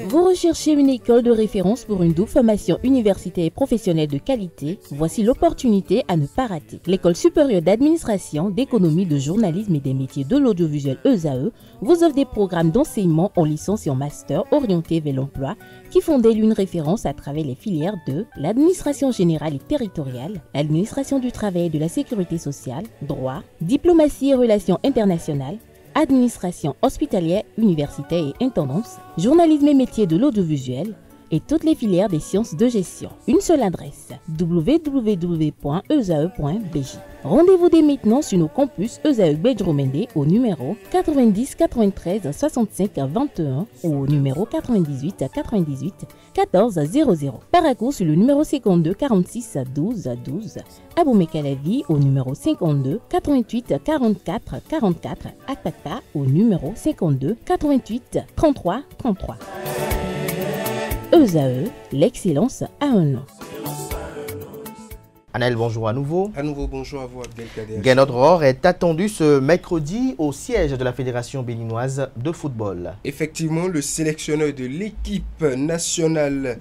Vous recherchez une école de référence pour une double formation universitaire et professionnelle de qualité? Voici l'opportunité à ne pas rater. L'École supérieure d'administration, d'économie, de journalisme et des métiers de l'audiovisuel ESAE vous offre des programmes d'enseignement en licence et en master orientés vers l'emploi qui font d'elle une référence à travers les filières de l'administration générale et territoriale, l'administration du travail et de la sécurité sociale, droit, diplomatie et relations internationales, administration hospitalière, universitaire et intendance, journalisme et métiers de l'audiovisuel et toutes les filières des sciences de gestion. Une seule adresse, www.esae.bj. Rendez-vous dès maintenant sur nos campus ESAE Bedjromende au numéro 90 93 65 21 ou au numéro 98 98 14 00. Paracourt sur le numéro 52 46 12 12. Aboumé-Calavi au numéro 52 88 44 44. Akpakpa au numéro 52 88 33 33. ESAE, l'excellence à un nom. Anaël, bonjour à nouveau. À nouveau, bonjour à vous, Abdelkader. Gaynold Rohr est attendu ce mercredi au siège de la Fédération béninoise de football. Effectivement, le sélectionneur de l'équipe nationale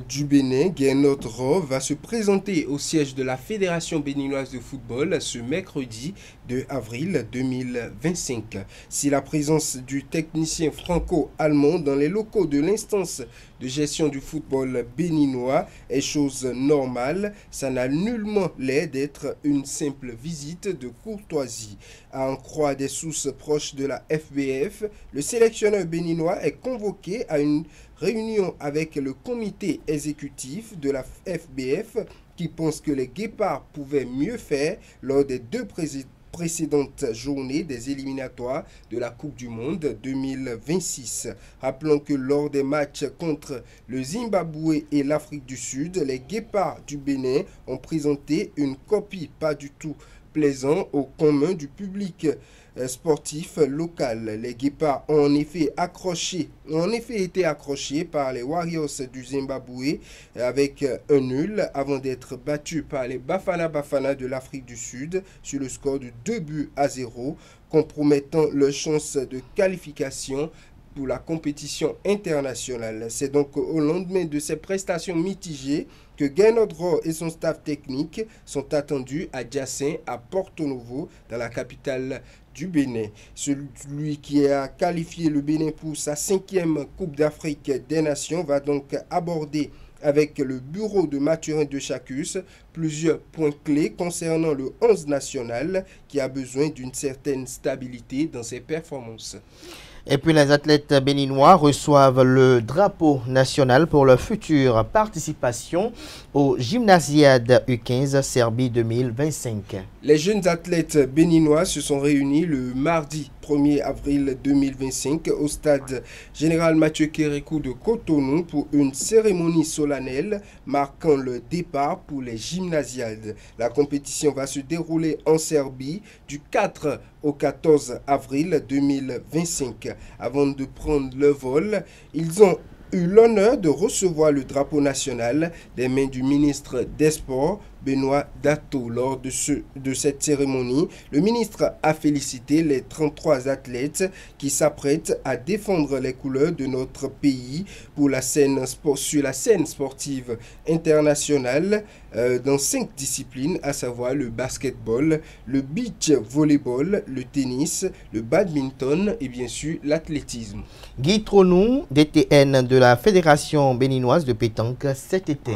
du Bénin, Gaynold Rohr, va se présenter au siège de la Fédération béninoise de football ce mercredi 2 avril 2025. Si la présence du technicien franco-allemand dans les locaux de l'instance de gestion du football béninois est chose normale, ça n'a nullement l'air d'être une simple visite de courtoisie. À en croire des sources proches de la FBF, le sélectionneur béninois est convoqué à une réunion avec le comité exécutif de la FBF qui pense que les Guépards pouvaient mieux faire lors des deux précédentes journées des éliminatoires de la Coupe du Monde 2026. Rappelons que lors des matchs contre le Zimbabwe et l'Afrique du Sud, les Guépards du Bénin ont présenté une copie pas du tout plaisante au commun du public sportif local. Les Guépards ont en effet été accrochés par les Warriors du Zimbabwe avec un nul avant d'être battus par les Bafana Bafana de l'Afrique du Sud sur le score de 2-0, compromettant leurs chances de qualification pour la compétition internationale. C'est donc au lendemain de ces prestations mitigées que Gaynold Rohr et son staff technique sont attendus à Diassem, à Porto Novo, dans la capitale du Bénin. Celui qui a qualifié le Bénin pour sa 5e Coupe d'Afrique des Nations va donc aborder avec le bureau de Mathurin de Chacus plusieurs points clés concernant le 11 national qui a besoin d'une certaine stabilité dans ses performances. Et puis les athlètes béninois reçoivent le drapeau national pour leur future participation au Gymnasiade U15 Serbie 2025. Les jeunes athlètes béninois se sont réunis le mardi 1er avril 2025 au stade Général Mathieu Kérékou de Cotonou pour une cérémonie solennelle marquant le départ pour les Gymnasiades. La compétition va se dérouler en Serbie du 4 au 14 avril 2025. Avant de prendre le vol, ils ont eu l'honneur de recevoir le drapeau national des mains du ministre des Sports, Benoît Dato. Lors de cette cérémonie, le ministre a félicité les 33 athlètes qui s'apprêtent à défendre les couleurs de notre pays sur la scène sportive internationale dans 5 disciplines, à savoir le basketball, le beach volleyball, le tennis, le badminton et bien sûr l'athlétisme. Guy Tronou, DTN de la Fédération béninoise de pétanque cet été.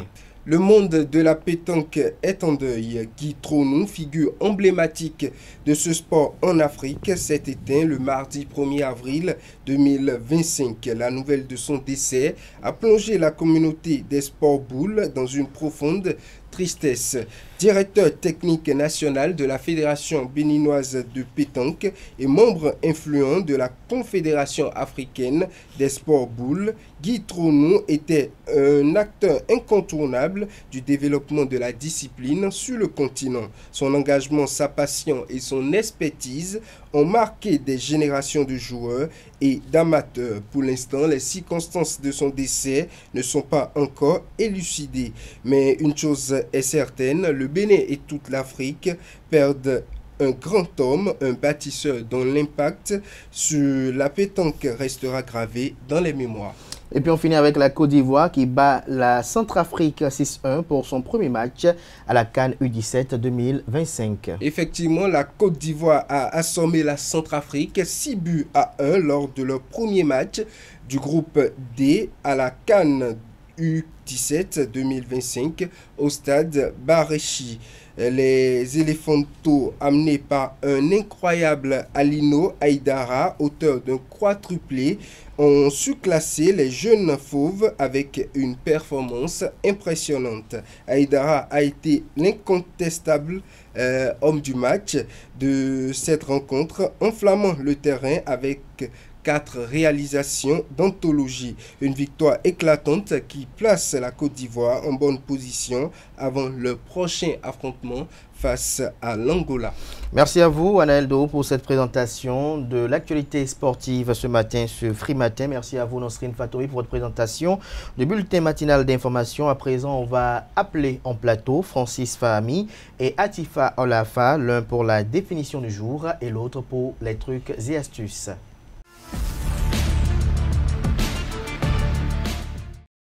Le monde de la pétanque est en deuil. Guy Tronou, figure emblématique de ce sport en Afrique, s'est éteint le mardi 1er avril 2025. La nouvelle de son décès a plongé la communauté des sports boules dans une profonde tristesse. Directeur technique national de la Fédération béninoise de pétanque et membre influent de la Confédération africaine des sports boules, Guy Tronou était un acteur incontournable du développement de la discipline sur le continent. Son engagement, sa passion et son expertise ont marqué des générations de joueurs et d'amateurs. Pour l'instant, les circonstances de son décès ne sont pas encore élucidées. Mais une chose est certaine, le Bénin et toute l'Afrique perdent un grand homme, un bâtisseur dont l'impact sur la pétanque restera gravé dans les mémoires. Et puis on finit avec la Côte d'Ivoire qui bat la Centrafrique 6-1 pour son premier match à la CAN U17 2025. Effectivement, la Côte d'Ivoire a assommé la Centrafrique 6-1 lors de leur premier match du groupe D à la CAN U17 2025 au stade Barechi. Les éléphantos, amenés par un incroyable Alino Aïdara, auteur d'un quadruplé, ont su classer les jeunes fauves avec une performance impressionnante. Aïdara a été l'incontestable homme du match de cette rencontre, enflammant le terrain avec 4 réalisations d'anthologie. Une victoire éclatante qui place la Côte d'Ivoire en bonne position avant le prochain affrontement face à l'Angola. Merci à vous, Anaeldo, pour cette présentation de l'actualité sportive ce matin sur Free Matin. Merci à vous, Nosrine Fatoui, pour votre présentation de bulletin matinal d'information. À présent, on va appeler en plateau Francis Fahami et Atifa Olafa, l'un pour la définition du jour et l'autre pour les trucs et astuces.